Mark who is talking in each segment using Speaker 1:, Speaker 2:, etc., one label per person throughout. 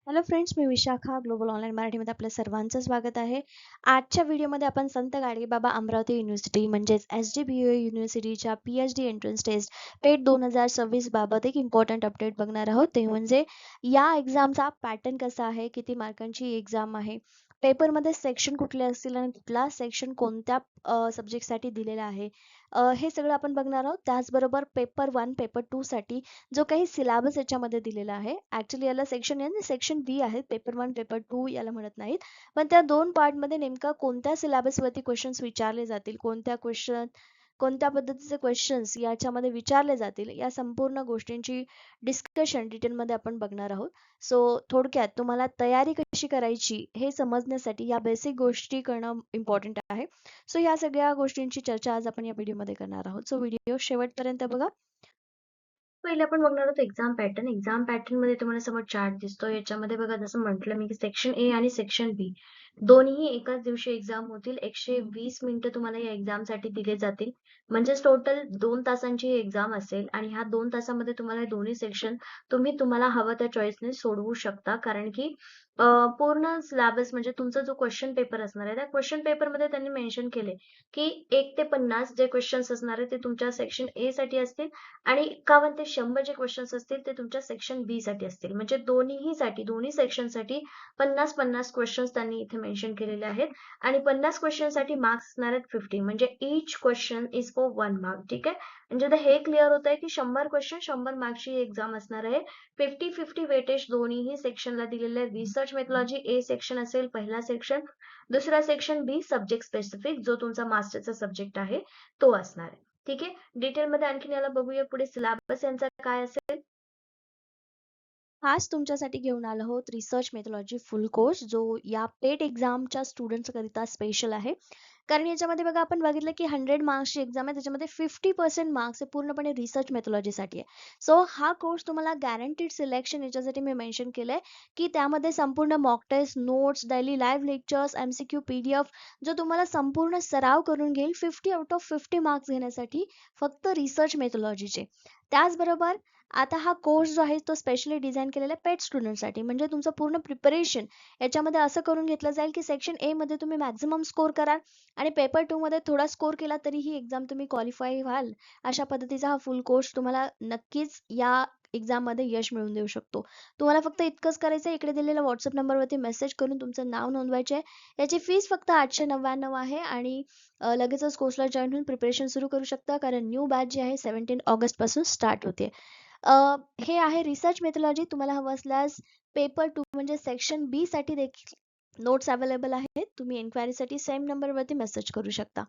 Speaker 1: Hello friends, मी Vishakha global online मराठीमध्ये आपल्या सर्वांचं स्वागत आहे. आजच्या व्हिडिओमध्ये आपण संत गाडगेबाबा अमरावती युनिव्हर्सिटी म्हणजेच SDBU युनिव्हर्सिटीच्या PhD एंट्रन्स टेस्ट पेट 2026 बाबत एक इम्पॉर्टंट अपडेट बघणार आहोत. ते म्हणजे या एक्झामचा पॅटर्न कसा आहे, किती मार्कांची एक्झाम आहे, पेपरमध्ये सेक्शन कुठले असतील आणि कुठला सेक्शन कोणत्या सब्जेक्टसाठी दिलेला आहे, हे सगळं आपण बघणार आहोत. त्याचबरोबर पेपर 1 पेपर 2 साठी जो काही सिलेबस याच्यामध्ये दिलेला आहे, ऍक्च्युली याला सेक्शन ए आणि सेक्शन बी आहे. पेपर 1 पेपर 2 याला म्हणत नाहीत, पण त्या दोन पार्टमध्ये नेमका कोणत्या सिलेबसवरती क्वेश्चन्स विचारले जातील, कोणत्या पद्धतीचे क्वेश्चन्स याच्यामध्ये विचारले जातील, या संपूर्ण गोष्टींची डिस्कशन डिटेलमध्ये आपण बघणार आहोत. सो थोडक्यात तुम्हाला तयारी कशी करायची हे समजण्यासाठी या बेसिक गोष्टी करणं इम्पॉर्टंट आहे. सो या सगळ्या गोष्टींची चर्चा आज आपण या व्हिडिओमध्ये करणार आहोत. सो व्हिडिओ शेवटपर्यंत बघा.
Speaker 2: पहिले आपण बघणार आहोत एक्झाम पॅटर्न. एक्झाम पॅटर्न मध्ये तुम्हाला समोर चार्ट दिसतो. याच्यामध्ये बघा जसं म्हटलं मी की सेक्शन ए आणि सेक्शन बी दोन्ही एकाच दिवशी एक्झाम होतील. 120 मिनिटं तुम्हाला या एक्झाम साठी दिले जातील. म्हणजेच टोटल 2 तासांची एक्झाम असेल आणि ह्या 2 तासामध्ये तुम्हाला दोन्ही सेक्शन तुम्हाला हवं त्या चॉईसने सोडवू शकता. कारण की पूर्ण सिलेबस म्हणजे तुमचा जो क्वेश्चन पेपर असणार आहे त्या क्वेश्चन पेपरमध्ये त्यांनी मेन्शन केले की 1 ते 50 जे क्वेश्चन्स असणार आहेत ते तुमच्या सेक्शन ए साठी असतील आणि 51 ते 100 जे क्वेश्चन्स असतील ते तुमच्या सेक्शन बी साठी असतील. म्हणजे दोन्ही सेक्शन साठी 50-50 क्वेश्चन्स त्यांनी इथे मेन्शन केलेले आहेत आणि 50 क्वेश्चन साठी मार्क्स असणार आहेत 50. म्हणजे each question is for 1 mark. ठीक आहे. म्हणजे आता हे क्लिअर होत आहे की 100 क्वेश्चन 100 मार्क्सची एक्झाम असणार आहे. 50-50 वेटेज दोन्ही सेक्शनला दिलेले आहे. रिसर्च मेथॉलॉजी ए सेक्शन असेल पहिला सेक्शन, दुसरा सेक्शन बी सब्जेक्ट स्पेसिफिक जो तुमचा मास्टरचा सब्जेक्ट आहे तो असणार आहे. ठीक आहे. डिटेलमध्ये आणखीन याला बघूया पुढे सिलेबस यांचा काय असेल.
Speaker 1: आज तुमच्यासाठी घेऊन आलो आहोत रिसर्च मेथॉलॉजी फुल कोर्स, जो या पेट एक्झामच्या स्टुडंट्स करिता स्पेशल आहे. कारण याच्यामध्ये बघा आपण बघितलं की 100 मार्क्सची एक्झाम आहे, त्याच्यामध्ये 50% मार्क्स हे पूर्णपणे रिसर्च मेथॉलॉजीसाठी आहे. सो हा कोर्स तुम्हाला गॅरंटीड सिलेक्शन याच्यासाठी मी मेन्शन केलंय की त्यामध्ये संपूर्ण mock test, notes, daily live lectures, MCQ, PDF जो तुम्हाला संपूर्ण सराव करून घेईल 50 आउट ऑफ 50 मार्क्स घेण्यासाठी, फक्त रिसर्च मेथॉलॉजीचे. त्याचबरोबर आता हा कोर्स जो आहे तो स्पेशली डिझाईन केलेला आहे पेट स्टुडंटसाठी. म्हणजे तुमचं पूर्ण प्रिपरेशन याच्यामध्ये असं करून घेतलं जाईल की सेक्शन ए मध्ये तुम्ही मॅक्झिमम स्कोर कराल आणि पेपर 2 मध्ये थोडा स्कोर केला तरी ही एक्झाम तुम्ही क्वालिफाय व्हाल. अशा पद्धतीचा हा फुल कोर्स तुम्हाला नक्कीच या एक्झाम मध्ये यश मिळवून देऊ शकतो. तुम्हाला फक्त इतकंच करायचं आहे, इकडे दिलेल्या व्हॉट्सअप नंबरवरती मेसेज करून तुमचं नाव नोंदवायचे आहे. याची फीस फक्त 899 आहे आणि लगेचच कोर्सला जॉईन होऊन प्रिपरेशन सुरू करू शकता, कारण न्यू बॅच जी आहे 17 ऑगस्ट पासून स्टार्ट होते. हे आहे रिसर्च मेथॉलॉजी. तुम्हाला हवं असल्यास पेपर 2 म्हणजे सेक्शन बी साठी देखील नोट्स अवेलेबल आहेत. तुम्ही एन्क्वायरीसाठी सेम नंबरवरती मेसेज करू शकता.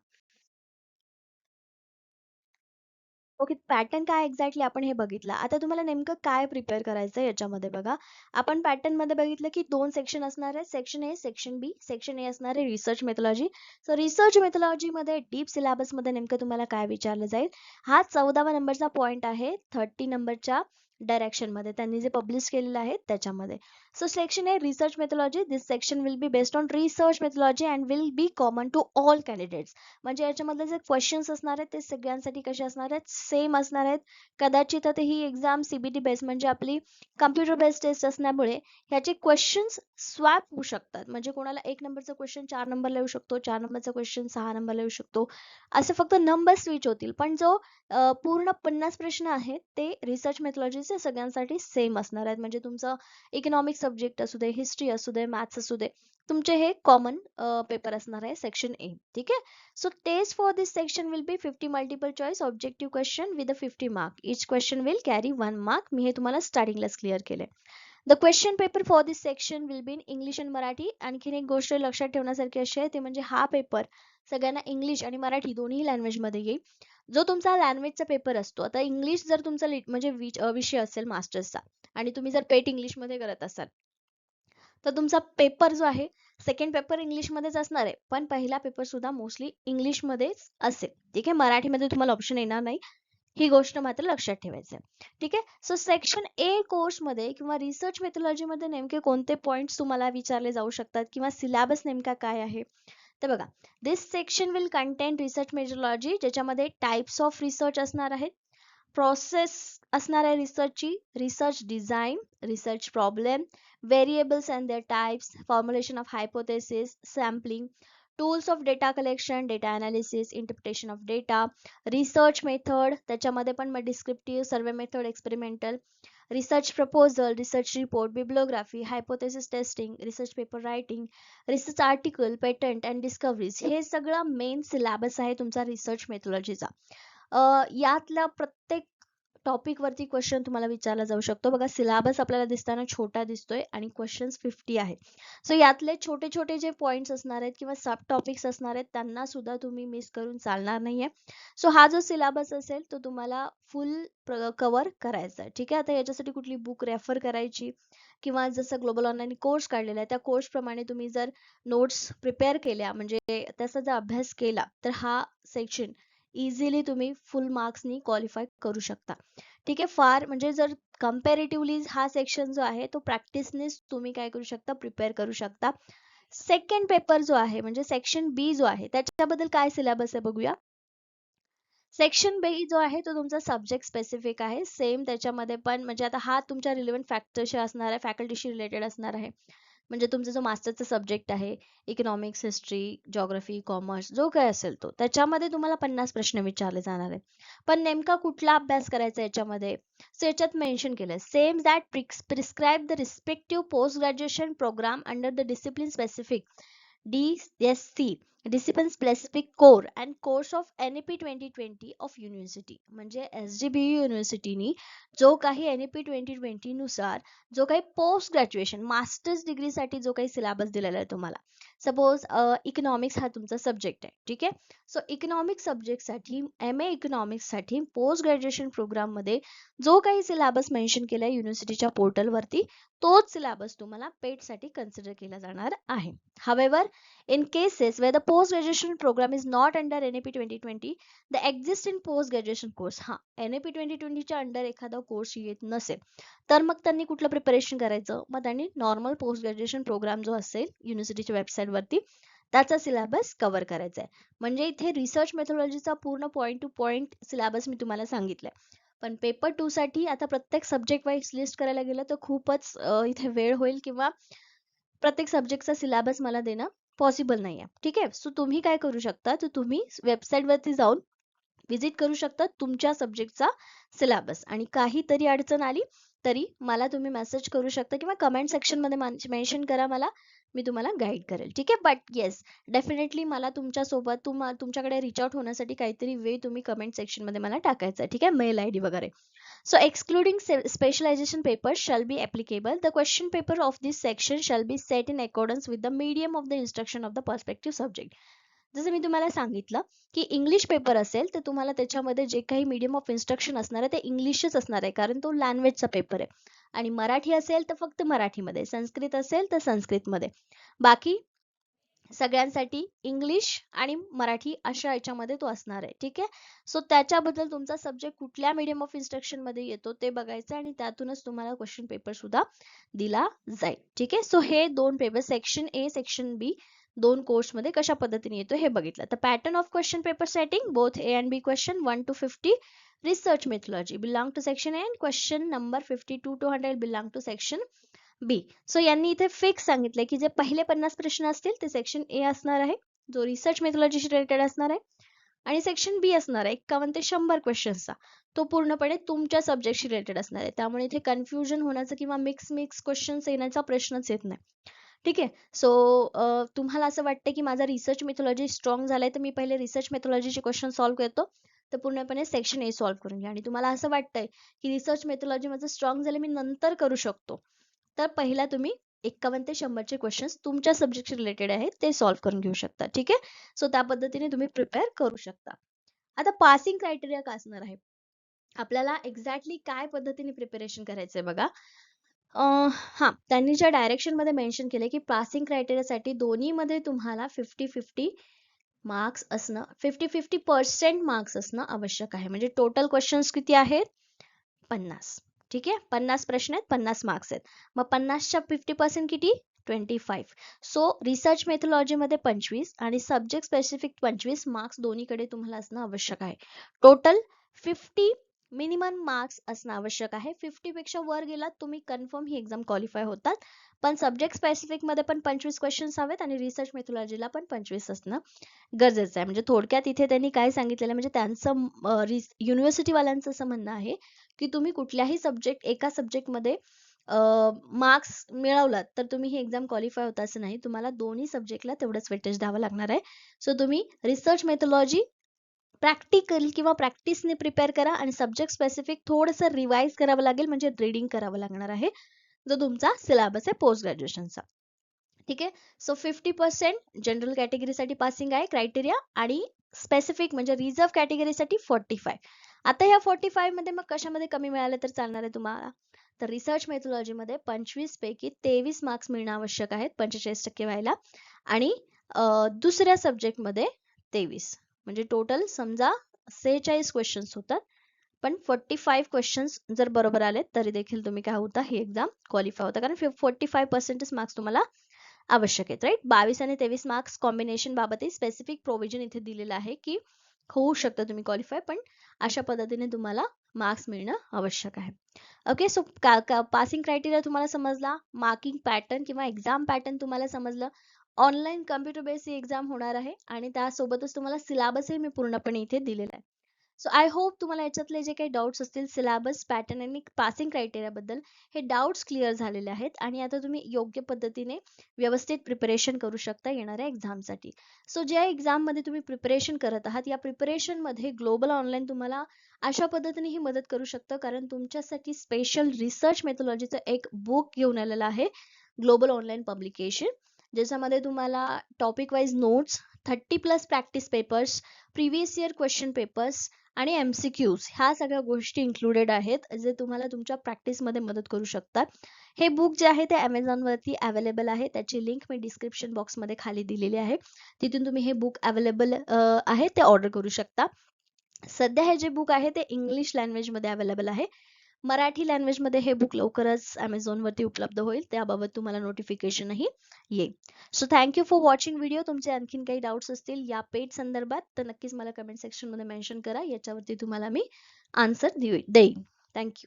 Speaker 1: ओके, पॅटर्न काय एक्झॅक्टली आपण हे बघितलं. आता तुम्हाला नेमकं काय प्रिपेअर करायचं याच्यामध्ये बघा. आपण पॅटर्न मध्ये बघितलं की 2 सेक्शन असणार आहे, section A section B. Section A असणार आहे research methodology. So research methodology मध्ये डीप सिलेबस मध्ये नेमकं तुम्हाला काय विचारलं जाईल, हा 14वा नंबरचा पॉइंट आहे 30 नंबरच्या डायरेक्शन मध्ये त्यांनी जे पब्लिश केलेलं आहे त्याच्यामध्ये. So section A research methodology. This section will be based on research methodology and will be common to all candidates. म्हणजे याच्यामधले जे क्वेश्चन्स असणार आहेत ते सगळ्यांसाठी कसे असणार आहेत, सेम असणार आहेत. कदाचित आता ही एक्झाम CBT बेस्ड म्हणजे आपली कम्प्युटर बेस्ड टेस्ट असल्यामुळे ह्याचे क्वेश्चन्स स्वॅप होऊ शकतात. म्हणजे कोणाला 1 नंबरचा क्वेश्चन 4 नंबरला येऊ शकतो, 4 नंबरचा क्वेश्चन 6 नंबरला येऊ शकतो. असे फक्त नंबर स्विच होतील, पण जो पूर्ण 50 प्रश्न आहेत ते रिसर्च मेथॉलॉजीचे सगळ्यांसाठी सेम असणार आहेत. म्हणजे तुमचं इकॉनॉमिक सब्जेक्ट असू दे, हिस्ट्री असू दे, मॅथ्स असू दे, तुमचे हे कॉमन पेपर असणार आहे सेक्शन ए. ठीक आहे. So test for this section will be 50 multiple choice objective question with a 50 mark. Each question will carry 1 mark. मी हे तुम्हाला स्टार्टिंगलाच क्लिअर केले. The question paper for this section will be in English and Marathi. आणखीन एक गोष्ट लक्षात ठेवण्यासारखी अशी आहे ते म्हणजे हा पेपर सगळ्यांना इंग्लिश आणि मराठी दोन्ही लँग्वेज मध्ये येईल. जो तुमचा लँग्वेजचा पेपर असतो, आता इंग्लिश जर तुमचा म्हणजे विषय असेल मास्टर्सचा आणि तुम्ही जर पेट इंग्लिश मध्ये करत असाल तर तुमचा पेपर जो आहे सेकंड पेपर इंग्लिशमध्येच असणार आहे, पण पहिला पेपर सुद्धा मोस्टली इंग्लिशमध्येच असेल. ठीक आहे. मराठीमध्ये तुम्हाला ऑप्शन येणार नाही, ही गोष्ट मात्र लक्षात ठेवायची आहे. ठीक आहे. सो सेक्शन ए कोर्समध्ये किंवा रिसर्च मेथॉलॉजीमध्ये नेमके कोणते पॉइंट्स तुम्हाला विचारले जाऊ शकतात किंवा सिलेबस नेमका काय आहे तर बघा. This section will contain research methodology, ज्याच्यामध्ये टाइप्स ऑफ रिसर्च असणार आहेत. प्रोसेस असणार आहे रिसर्चची, research design, research problem, variables and their types, formulation of hypothesis, sampling, tools of data collection, data analysis, interpretation of data, research method, त्याच्यामध्ये पण मग descriptive, survey method, experimental, research proposal, research report, bibliography, hypothesis testing, research paper writing, research article, patent and discoveries, हे सगळं main syllabus आहे तुमचा research मेथॉलॉजीचा. यातला प्रत्येक topic वरती क्वेश्चन तुम्हाला विचारला जाऊ शकतो. बघा सिलेबस आपल्याला दिसताना छोटा दिसतोय आणि क्वेश्चन्स 50 आहेत. सो यातले छोटे छोटे जे पॉइंट्स असणार आहेत किंवा सब टॉपिक्स असणार आहेत त्यांना सुद्धा तुम्ही मिस करून चालणार नाहीये. सो हा जो सिलेबस असेल तो तुम्हाला फुल कव्हर करायचा आहे. ठीक आहे. आता याच्यासाठी कुठली बुक रेफर करायची किंवा जसं ग्लोबल ऑनलाईन कोर्स काढलेला आहे त्या कोर्स प्रमाणे तुम्ही जर नोट्स प्रिपेअर केल्या म्हणजे त्याचा जर अभ्यास केला तर हा सेक्शन इझिली तुम्ही फुल मार्क्सनी क्वालिफाय करू शकता. ठीक आहे. फार म्हणजे जर कम्पॅरेटिव्हली हा सेक्शन जो आहे तो प्रॅक्टिसनेच तुम्ही काय करू शकता, प्रिपेअर करू शकता. सेकंड पेपर जो आहे म्हणजे सेक्शन बी जो आहे त्याच्याबद्दल काय सिलेबस आहे बघूया. सेक्शन बी जो आहे तो तुमचा सब्जेक्ट स्पेसिफिक आहे. सेम त्याच्यामध्ये पण म्हणजे आता हा तुमच्या रिलेव्हंट फॅक्टरशी असणार आहे, फॅकल्टीशी रिलेटेड असणार आहे. म्हणजे तुमचा जो मास्टरचा सब्जेक्ट आहे, इकॉनॉमिक्स, हिस्ट्री, जिओग्राफी, कॉमर्स जो काही असेल तो, त्याच्यामध्ये तुम्हाला 50 प्रश्न विचारले जाणार आहेत. पण नेमका कुठला अभ्यास करायचा याच्यामध्ये? सो याच्यात मेन्शन केलंय same that prescribe the respective post graduation program under the discipline specific DSC discipline specific core and course of NAP 2020 of university. म्हणजे SGBU युनिव्हर्सिटीनी जो काही NAP 2020 नुसार जो काही पोस्ट ग्रॅज्युएशन मास्टर्स डिग्रीसाठी जो काही सिलेबस दिलेला आहे तुम्हाला, सपोज इकॉनॉमिक्स हा तुमचा सब्जेक्ट आहे. ठीक आहे. सो इकॉनॉमिक्स सब्जेक्टसाठी MA इकॉनॉमिक्ससाठी पोस्ट ग्रॅज्युएशन प्रोग्राम मध्ये जो काही सिलेबस मेन्शन केलाय युनिव्हर्सिटीच्या पोर्टलवरती तोच सिलेबस तुम्हाला पेट साठी कन्सिडर केला जाणार आहे. However, in cases where the post-graduation program is not under NAP 2020, the existing post-graduation course, हा NAP 2020 च्या अंडर एखादा कोर्स येत नसेल तर मग त्यांनी कुठलं प्रिपरेशन करायचं, मग त्यांनी नॉर्मल पोस्ट ग्रॅज्युएशन प्रोग्राम जो असेल युनिव्हर्सिटीच्या वेबसाईट वरती त्याचा सिलेबस कव्हर करायचा आहे. म्हणजे इथे रिसर्च मेथॉलॉजीचा पूर्ण पॉइंट टू पॉइंट सिलेबस मी तुम्हाला सांगितलंय. पण पेपर 2 साठी आता प्रत्येक सब्जेक्ट वाईज लिस्ट करायला गेलं तर खूपच इथे वेळ होईल किंवा प्रत्येक सब्जेक्टचा सिलेबस मला देणं पॉसिबल नाहीये. ठीक आहे. सो तुम्ही काय करू शकता, तर तुम्ही वेबसाईट वरती जाऊन विजिट करू शकता तुमच्या सब्जेक्टचा सिलेबस आणि काहीतरी अडचण आली तरी मला तुम्ही मेसेज करू शकता किंवा कमेंट सेक्शन मध्ये मेन्शन करा मला, मी तुम्हाला गाईड करेल. ठीक आहे. बट येस डेफिनेटली मला तुमच्या सोबत तुमच्याकडे रिच आउट होण्यासाठी काहीतरी वे तुम्ही कमेंट सेक्शन मध्ये मला टाकायचं आहे. ठीक आहे. मेल ID वगैरे. So excluding specialization papers shall be applicable. The question paper of this section shall be set in accordance with the medium of the instruction of the perspective subject. जसं मी तुम्हाला सांगितलं की इंग्लिश पेपर असेल तर तुम्हाला त्याच्यामध्ये जे काही मीडियम ऑफ इन्स्ट्रक्शन असणार आहे ते इंग्लिशच असणार आहे कारण तो लँग्वेजचा पेपर आहे. आणि मराठी असेल तर फक्त मराठीमध्ये, संस्कृत असेल तर संस्कृतमध्ये, बाकी सगळ्यांसाठी इंग्लिश आणि मराठी अशा याच्यामध्ये तो असणार आहे. ठीक आहे. सो त्याच्याबद्दल तुमचा सब्जेक्ट कुठल्या मीडियम ऑफ इन्स्ट्रक्शन मध्ये येतो ते बघायचं आणि त्यातूनच तुम्हाला क्वेश्चन पेपर सुद्धा दिला जाईल. ठीक आहे. सो हे दोन paper section A section B दोन कोर्स मध्ये कशा पद्धतीने येतो हे बघितलं. तर pattern of question paper setting both A and B question 1 to 50 research methodology belong to section A and question number 52 to 100 belong to section B. So यांनी इथे फिक्स सांगितलंय की जे पहिले 50 प्रश्न असतील ते सेक्शन ए असणार आहे जो रिसर्च मेथॉलॉजीशी रिलेटेड असणार आहे आणि सेक्शन बी असणार आहे 51 ते 100 क्वेश्चन्सचा तो पूर्णपणे तुमच्या सब्जेक्टशी रिलेटेड असणार आहे. त्यामुळे इथे कन्फ्युजन होण्याचं किंवा मिक्स क्वेश्चन्स येण्याचा प्रश्नच येत नाही. ठीक आहे. सो तुम्हाला असं वाटतं की माझा रिसर्च मेथॉलॉजी स्ट्रॉंग झालाय तर मी पहिले रिसर्च मेथॉलॉजीचे क्वेश्चन सॉल्व्ह करतो तर पूर्णपणे सेक्शन ए सॉल्व्ह करून घ्या. आणि तुम्हाला असं वाटतंय की रिसर्च मेथॉलॉजी माझं स्ट्रॉंग झालं मी नंतर करू शकतो तर पहिला तुम्ही 51 ते 100 चे क्वेश्चन्स तुमच्या सब्जेक्टशी रिलेटेड आहेत ते सॉल्व्ह करून घेऊ शकता. ठीक आहे. सो त्या पद्धतीने तुम्ही प्रिपेअर करू शकता. आता पासिंग क्रायटेरिया काय असणार आहे, आपल्याला एक्झॅक्टली काय पद्धतीने प्रिपरेशन करायचंय बघा. हा त्यांनी ज्या डायरेक्शन मध्ये मेन्शन केले की पासिंग क्रायटेरियासाठी दोन्ही मध्ये तुम्हाला 50-50 मार्क्स असणं 50-50% मार्क्स असणं आवश्यक आहे. म्हणजे टोटल क्वेश्चन्स किती आहेत 50. ठीक आहे. 50 प्रश्न आहेत 50 मार्क्स आहेत. मग 50च्या 50% किती 25. सो रिसर्च मेथॉलॉजी मध्ये 25 आणि सब्जेक्ट स्पेसिफिक 25 मार्क्स दोन्हीकडे तुम्हाला असणं आवश्यक आहे. टोटल 50 मिनिमम मार्क्स असणं आवश्यक आहे. 50 पेक्षा वर गेलात तुम्ही कन्फर्म ही एक्झाम क्वालिफाय होतात. पण सब्जेक्ट स्पेसिफिक मध्ये पण 25 क्वेश्चन्स हवेत आणि रिसर्च मेथोलॉजीला पण 25 असणं गरजेचं आहे. म्हणजे थोडक्यात इथे त्यांनी काय सांगितलेलं म्हणजे त्यांचं युनिव्हर्सिटी वाल्यांचं असं म्हणणं आहे की तुम्ही कुठल्याही एका सब्जेक्टमध्ये मार्क्स मिळवलात तर तुम्ही ही एक्झाम क्वालिफाय होता असं नाही. तुम्हाला दोन्ही सब्जेक्टला तेवढंच वेटेज द्यावं लागणार आहे. सो तुम्ही रिसर्च मेथोलॉजी प्रॅक्टिकल किंवा प्रॅक्टिसने प्रिपेअर करा आणि सब्जेक्ट स्पेसिफिक थोडंसं रिवाइज करावं लागेल म्हणजे रीडिंग करावं लागणार आहे, जो तुमचा सिलेबस आहे पोस्ट ग्रॅज्युएशनचा. ठीक आहे. सो 50% जनरल कॅटेगरीसाठी पासिंग आहे क्रायटेरिया आणि स्पेसिफिक म्हणजे रिझर्व्ह कॅटेगरीसाठी 45. आता ह्या 45 मध्ये मग कशामध्ये कमी मिळाले तर चालणार आहे तुम्हाला? तर रिसर्च मेथोलॉजीमध्ये 25 पैकी 23 मार्क्स मिळणं आवश्यक आहेत 45% व्हायला आणि दुसऱ्या सब्जेक्टमध्ये 23 म्हणजे टोटल समजा 46 क्वेश्चन्स होतात. पण 45 क्वेश्चन्स जर बरोबर आले तरी देखील तुम्ही काय होता ही एक्झाम क्वालिफाय होता कारण 45% मार्क्स तुम्हाला आवश्यक आहेत. राईट. 22 आणि 23 मार्क्स कॉम्बिनेशन बाबतही स्पेसिफिक प्रोव्हिजन इथे दिलेलं आहे की होऊ शकतं तुम्ही क्वालिफाय पण अशा पद्धतीने तुम्हाला मार्क्स मिळणं आवश्यक आहे. ओके. सो पासिंग क्रायटेरिया तुम्हाला समजला, मार्किंग पॅटर्न किंवा एक्झाम पॅटर्न तुम्हाला समजलं. ऑनलाईन कम्प्युटर बेस्ड ही एक्झाम होणार आहे आणि त्यासोबतच तुम्हाला सिलेबसही मी पूर्णपणे इथे दिलेला आहे. सो आय होप तुम्हाला याच्यातले जे काही डाऊट्स असतील सिलेबस पॅटर्न आणि पासिंग क्रायटेरिया बद्दल हे डाऊट्स क्लिअर झालेले आहेत आणि आता तुम्ही योग्य पद्धतीने व्यवस्थित प्रिपरेशन करू शकता येणाऱ्या एक्झामसाठी. सो ज्या एक्झाममध्ये तुम्ही प्रिपरेशन करत आहात या प्रिपरेशनमध्ये ग्लोबल ऑनलाईन तुम्हाला अशा पद्धतीने ही मदत करू शकतं कारण तुमच्यासाठी स्पेशल रिसर्च मेथोलॉजीचं एक बुक घेऊन आलेलं आहे ग्लोबल ऑनलाईन पब्लिकेशन, ज्याच्यामध्ये तुम्हाला topic wise notes 30+ practice papers, previous year question papers आणि MCQs ह्या सगळ्या गोष्टी इन्क्लुडेड आहेत जे तुम्हाला तुमच्या प्रॅक्टिसमध्ये मदत करू शकतात. हे बुक जे आहे ते Amazonवरती अवेलेबल आहे. त्याची लिंक मी डिस्क्रिप्शन बॉक्समध्ये खाली दिलेली आहे. तिथून तुम्ही हे बुक अवेलेबल आहे ते ऑर्डर करू शकता. सध्या हे जे बुक आहे ते इंग्लिश लँग्वेजमध्ये अवेलेबल आहे. मराठी लँग्वेजमध्ये हे बुक लवकरच Amazonवरती उपलब्ध होईल. त्याबाबत तुम्हाला नोटिफिकेशनही येईल. So thank for watching video. तुमचे आणखीन काही डाऊट्स असतील या पेज संदर्भात तर नक्कीच मला कमेंट सेक्शनमध्ये मेन्शन करा. याच्यावरती तुम्हाला मी आन्सर देईन. थँक